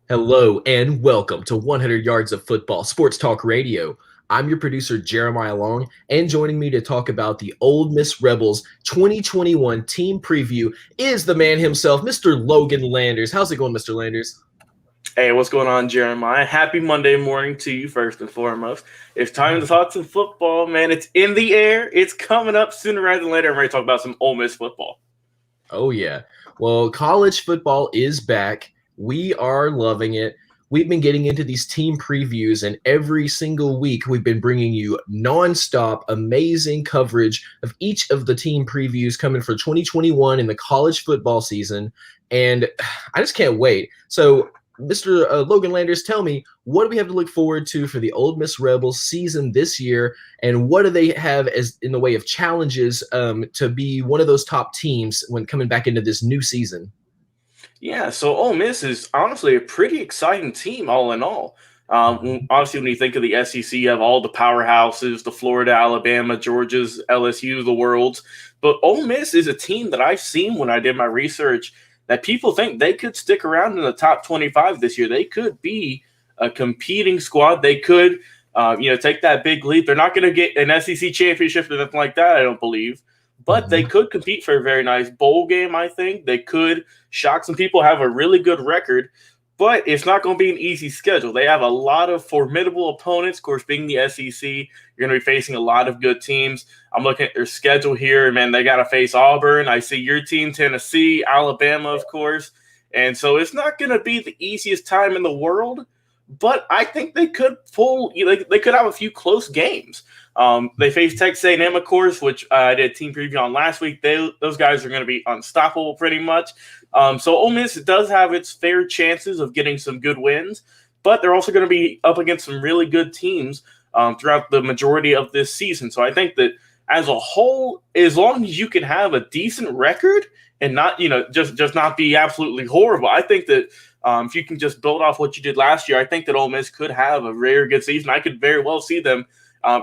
Hello and welcome to 100 Yards of Football Sports Talk Radio. I'm your producer, Jeremiah Long, and joining me to talk about the Ole Miss Rebels 2021 team preview is the man himself, Mr. Logan Landers. How's it going, Mr. Landers? Hey, what's going on, Jeremiah? Happy Monday morning to you, first and foremost. It's time to talk some football, man. It's in the air. It's coming up sooner rather than later. I'm ready to talk about some Ole Miss football. Oh, yeah. Well, college football is back. We are loving it. We've been getting into these team previews, and every single week we've been bringing you nonstop, amazing coverage of each of the team previews coming for 2021 in the college football season. And I just can't wait. So, Mr. Logan Landers, tell me, what do we have to look forward to for the Ole Miss Rebels season this year, and what do they have as in the way of challenges to be one of those top teams when coming back into this new season? Yeah, so Ole Miss is honestly a pretty exciting team, all in all. Obviously, when you think of the SEC, you have all the powerhouses, the Florida, Alabama, Georgia's, LSU, the world's. But Ole Miss is a team that I've seen when I did my research that people think they could stick around in the top 25 this year. They could be a competing squad. They could, take that big leap. They're not going to get an SEC championship or anything like that, I don't believe. But they could compete for a very nice bowl game, I think. They could shock some people, have a really good record. But it's not going to be an easy schedule. They have a lot of formidable opponents. Of course, being the SEC, you're going to be facing a lot of good teams. I'm looking at their schedule here, and man, they got to face Auburn. I see your team, Tennessee, Alabama, of course. And so it's not going to be the easiest time in the world, but I think they could they could have a few close games. They face Texas A&M, of course, which I did a team preview on last week. Those guys are going to be unstoppable pretty much. So Ole Miss does have its fair chances of getting some good wins, but they're also going to be up against some really good teams throughout the majority of this season. So I think that as a whole, as long as you can have a decent record and not, just not be absolutely horrible, I think that if you can just build off what you did last year, I think that Ole Miss could have a very good season. I could very well see them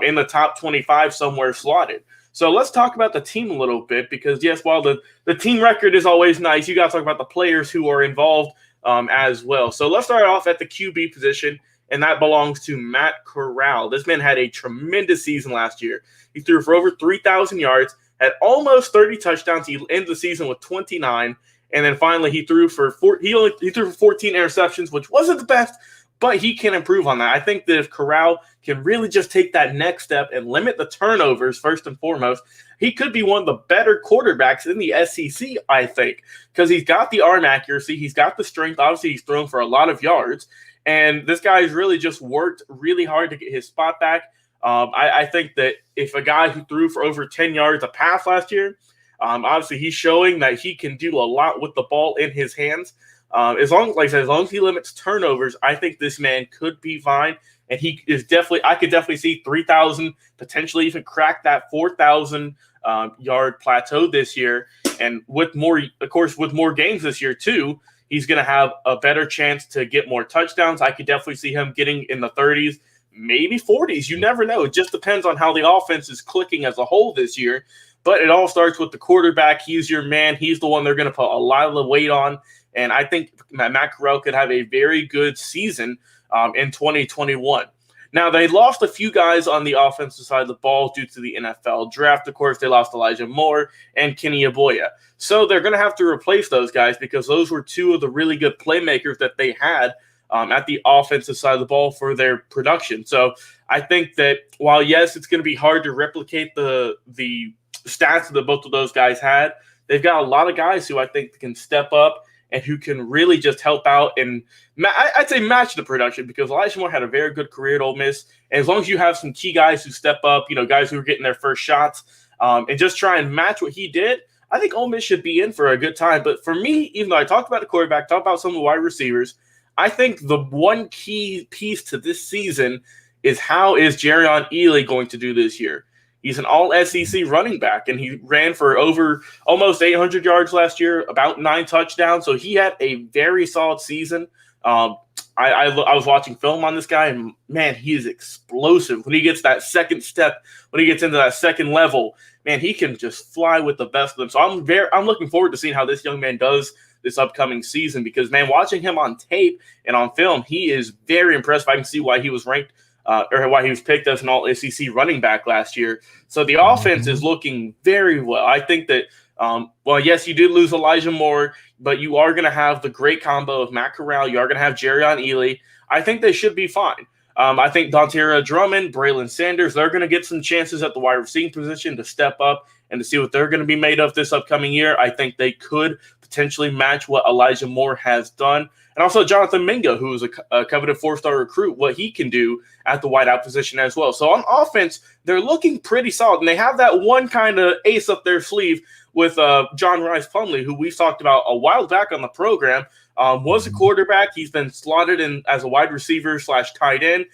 in the top 25 somewhere slotted. So let's talk about the team a little bit because, yes, while the team record is always nice, you got to talk about the players who are involved as well. So let's start off at the QB position, and that belongs to Matt Corral. This man had a tremendous season last year. He threw for over 3,000 yards, had almost 30 touchdowns. He ended the season with 29, and then finally he threw for 14 interceptions, which wasn't the best, but he can improve on that. I think that if Corral can really just take that next step and limit the turnovers first and foremost, he could be one of the better quarterbacks in the SEC, I think, because he's got the arm accuracy, he's got the strength. Obviously, he's thrown for a lot of yards, and this guy's really just worked really hard to get his spot back. I think that if a guy who threw for over 10 yards a pass last year, obviously he's showing that he can do a lot with the ball in his hands. As long as he limits turnovers, I think this man could be fine. And he is I could definitely see 3,000, potentially even crack that 4,000 yard plateau this year. And with more games this year too, he's going to have a better chance to get more touchdowns. I could definitely see him getting in the 30s, maybe 40s. You never know. It just depends on how the offense is clicking as a whole this year. But it all starts with the quarterback. He's your man. He's the one they're going to put a lot of the weight on. And I think Matt Corral could have a very good season in 2021. Now, they lost a few guys on the offensive side of the ball due to the NFL draft. Of course, they lost Elijah Moore and Kenny Aboya. So they're going to have to replace those guys because those were two of the really good playmakers that they had at the offensive side of the ball for their production. So I think that while, yes, it's going to be hard to replicate the stats that both of those guys had, they've got a lot of guys who I think can step up and who can really just help out and I'd say match the production because Elijah Moore had a very good career at Ole Miss. And as long as you have some key guys who step up, guys who are getting their first shots and just try and match what he did, I think Ole Miss should be in for a good time. But for me, even though I talked about the quarterback, talked about some of the wide receivers, I think the one key piece to this season is how is Jerrion Ealy going to do this year? He's an all-SEC running back, and he ran for over almost 800 yards last year, about 9 touchdowns. So he had a very solid season. I was watching film on this guy, and, man, he is explosive. When he gets that second step, when he gets into that second level, man, he can just fly with the best of them. So I'm looking forward to seeing how this young man does this upcoming season because, man, watching him on tape and on film, he is very impressive. I can see why he was ranked or why he was picked as an all-SEC running back last year. So the offense is looking very well. I think that, well, yes, you did lose Elijah Moore, but you are going to have the great combo of Matt Corral. You are going to have Jerrion Ely. I think they should be fine. I think Dontaria Drummond, Braylon Sanders, they're going to get some chances at the wide receiving position to step up and to see what they're going to be made of this upcoming year. I think they could potentially match what Elijah Moore has done. And also Jonathan Mingo, who is a coveted four-star recruit, what he can do at the wideout position as well. So on offense, they're looking pretty solid. And they have that one kind of ace up their sleeve with John Rice Plumlee, who we talked about a while back on the program. Was a quarterback. He's been slotted in as a wide receiver / tight end.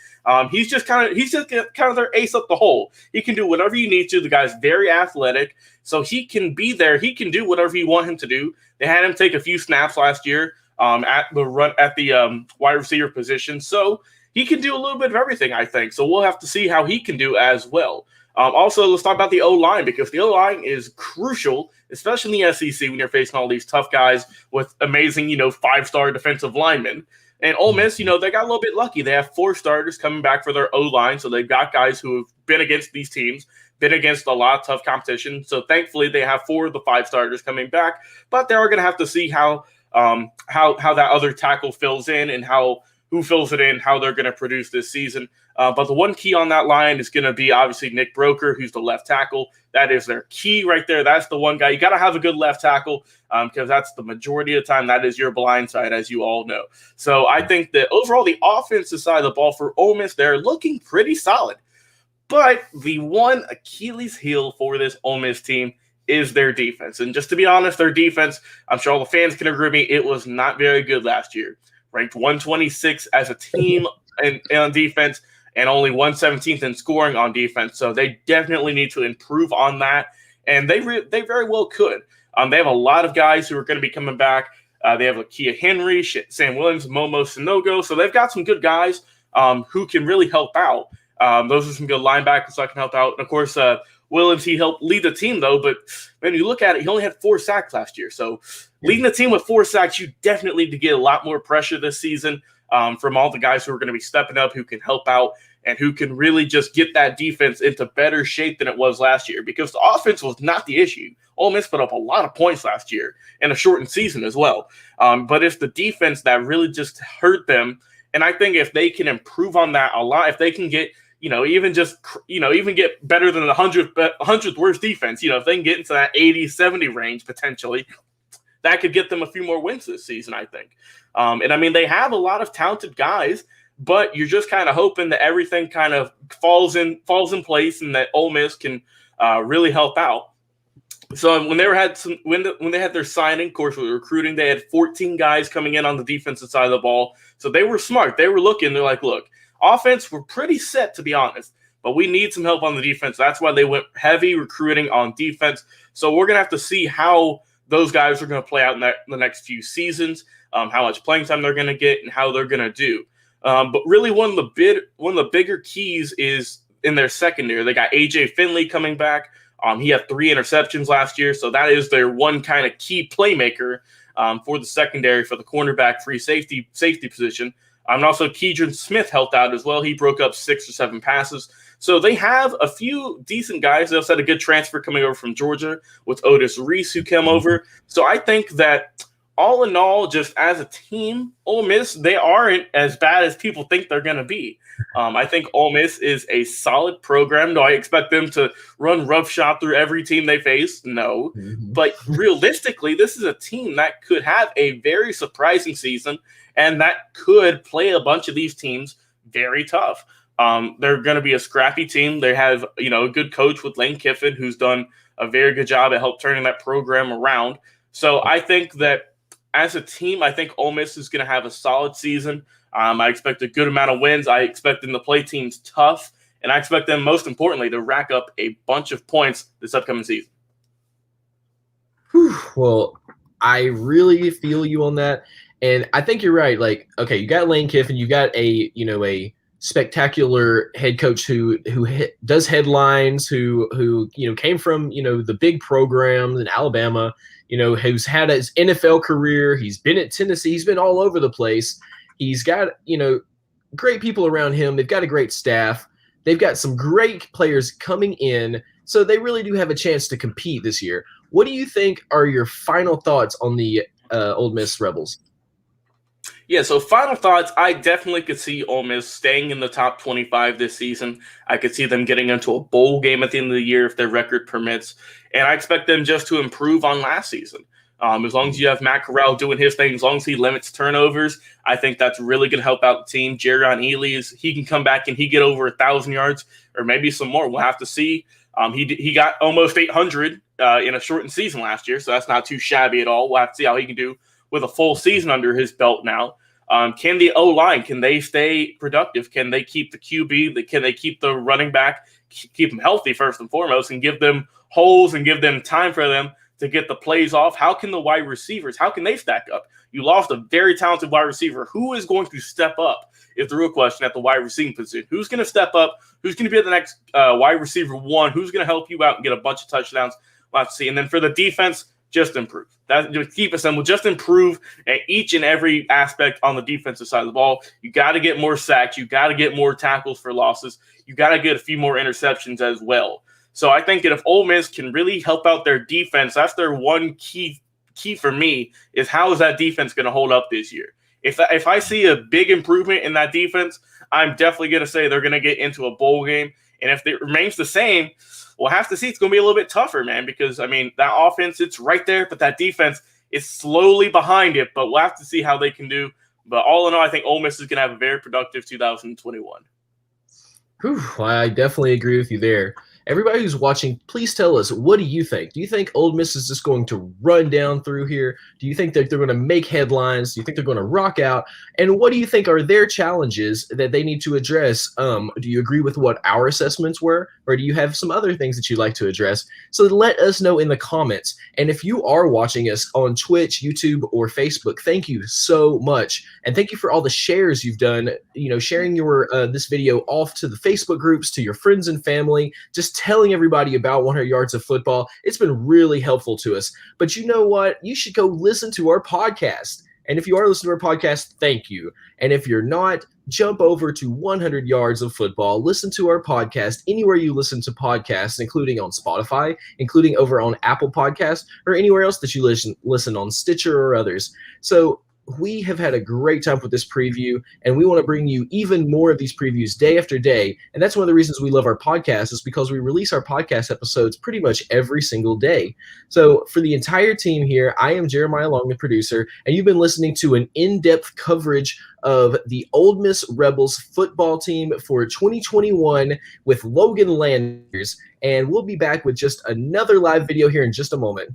He's just kind of their ace up the hole. He can do whatever you need to. The guy's very athletic, so he can be there. He can do whatever you want him to do. They had him take a few snaps last year at the wide receiver position, so he can do a little bit of everything, I think. So we'll have to see how he can do as well. Also, let's talk about the O-line because the O-line is crucial, especially in the SEC when you're facing all these tough guys with amazing, 5-star defensive linemen. And Ole Miss, they got a little bit lucky. They have 4 starters coming back for their O-line, so they've got guys who have been against these teams, been against a lot of tough competition. So thankfully, they have 4 of the 5 starters coming back, but they are going to have to see how that other tackle fills in and who fills it in, how they're going to produce this season. But the one key on that line is going to be obviously Nick Broker, who's the left tackle. That is their key right there. That's the one guy. You got to have a good left tackle because that's the majority of the time. That is your blind side, as you all know. So I think that overall, the offensive side of the ball for Ole Miss, they're looking pretty solid. But the one Achilles heel for this Ole Miss team is their defense. And just to be honest, their defense, I'm sure all the fans can agree with me, it was not very good last year. Ranked 126 as a team on defense and only 117th in scoring on defense. So they definitely need to improve on that, and they very well could. They have a lot of guys who are going to be coming back. They have Lakia Henry, Sam Williams, Momo Sanogo. So they've got some good guys who can really help out. Those are some good linebackers that can help out. And, of course, Williams, he helped lead the team, though. But when you look at it, he only had 4 sacks last year. So leading the team with 4 sacks, you definitely need to get a lot more pressure this season from all the guys who are going to be stepping up, who can help out, and who can really just get that defense into better shape than it was last year, because the offense was not the issue. Ole Miss put up a lot of points last year in a shortened season as well. But it's the defense that really just hurt them. And I think if they can improve on that a lot, if they can get, even get better than the 100th worst defense, if they can get into that 80-70 range potentially, that could get them a few more wins this season, I think. And I mean, they have a lot of talented guys, but you're just kind of hoping that everything kind of falls in place and that Ole Miss can really help out. So when they had their signing, of course, with recruiting, they had 14 guys coming in on the defensive side of the ball. So they were smart. They were looking. They're like, look, offense, we're pretty set, to be honest, but we need some help on the defense. That's why they went heavy recruiting on defense. So we're going to have to see how those guys are going to play out in the next few seasons, how much playing time they're going to get and how they're going to do. But really one of the bigger keys is in their secondary. They got AJ Finley coming back. He had 3 interceptions last year, so that is their one kind of key playmaker for the secondary, for the cornerback free safety position. And also Keidron Smith helped out as well. He broke up 6 or 7 passes. So they have a few decent guys. They also had a good transfer coming over from Georgia with Otis Reese, who came over. So I think that all in all, just as a team, Ole Miss, they aren't as bad as people think they're going to be. I think Ole Miss is a solid program. Do I expect them to run roughshod through every team they face? No. But realistically, this is a team that could have a very surprising season and that could play a bunch of these teams very tough. They're going to be a scrappy team. They have, a good coach with Lane Kiffin, who's done a very good job at help turning that program around. So I think that as a team, I think Ole Miss is going to have a solid season. I expect a good amount of wins. I expect them to play teams tough, and I expect them, most importantly, to rack up a bunch of points this upcoming season. Well, I really feel you on that, and I think you're right. Like, okay, you got Lane Kiffin, you got a spectacular head coach who does headlines, who came from the big programs in Alabama, who's had his NFL career. He's been at Tennessee. He's been all over the place. He's got great people around him. They've got a great staff. They've got some great players coming in, so they really do have a chance to compete this year. What do you think are your final thoughts on the Ole Miss Rebels? Yeah, so final thoughts, I definitely could see Ole Miss staying in the top 25 this season. I could see them getting into a bowl game at the end of the year if their record permits, and I expect them just to improve on last season. As long as you have Matt Corral doing his thing, as long as he limits turnovers, I think that's really going to help out the team. Jerrion Ely, he can come back and he get over 1,000 yards or maybe some more. We'll have to see. He got almost 800 in a shortened season last year, so that's not too shabby at all. We'll have to see how he can do with a full season under his belt now. Can the O-line, can they stay productive? Can they keep the QB? Can they keep the running back, keep them healthy first and foremost, and give them holes and give them time for them to get the plays off? How can the wide receivers, how can they stack up? You lost a very talented wide receiver. Who is going to step up is the real question at the wide receiving position. Who's going to step up? Who's going to be the next wide receiver one? Who's going to help you out and get a bunch of touchdowns? We'll have to see. And then for the defense, just improve. Just keep it simple. Just improve at each and every aspect on the defensive side of the ball. You got to get more sacks. You got to get more tackles for losses. You got to get a few more interceptions as well. So I think that if Ole Miss can really help out their defense, that's their one key for me, is how is that defense going to hold up this year? If I see a big improvement in that defense, I'm definitely going to say they're going to get into a bowl game. And if it remains the same, we'll have to see. It's going to be a little bit tougher, man, because, I mean, that offense, it's right there, but that defense is slowly behind it. But we'll have to see how they can do. But all in all, I think Ole Miss is going to have a very productive 2021. Whew, I definitely agree with you there. Everybody who's watching, please tell us, what do you think? Do you think Ole Miss is just going to run down through here? Do you think that they're going to make headlines? Do you think they're going to rock out? And what do you think are their challenges that they need to address? Do you agree with what our assessments were? Or do you have some other things that you'd like to address? So let us know in the comments. And if you are watching us on Twitch, YouTube, or Facebook, thank you so much. And thank you for all the shares you've done, sharing your this video off to the Facebook groups, to your friends and family, just telling everybody about 100 Yards of Football. It's been really helpful to us. But you know what? You should go listen to our podcast. And if you are listening to our podcast, thank you. And if you're not, jump over to 100 Yards of Football. Listen to our podcast anywhere you listen to podcasts, including on Spotify, including over on Apple Podcasts, or anywhere else that you listen on Stitcher or others. So we have had a great time with this preview, and we want to bring you even more of these previews day after day. And that's one of the reasons we love our podcast, is because we release our podcast episodes pretty much every single day. So for the entire team here, I am Jeremiah Long, the producer, and you've been listening to an in-depth coverage of the Ole Miss Rebels football team for 2021 with Logan Landers. And we'll be back with just another live video here in just a moment.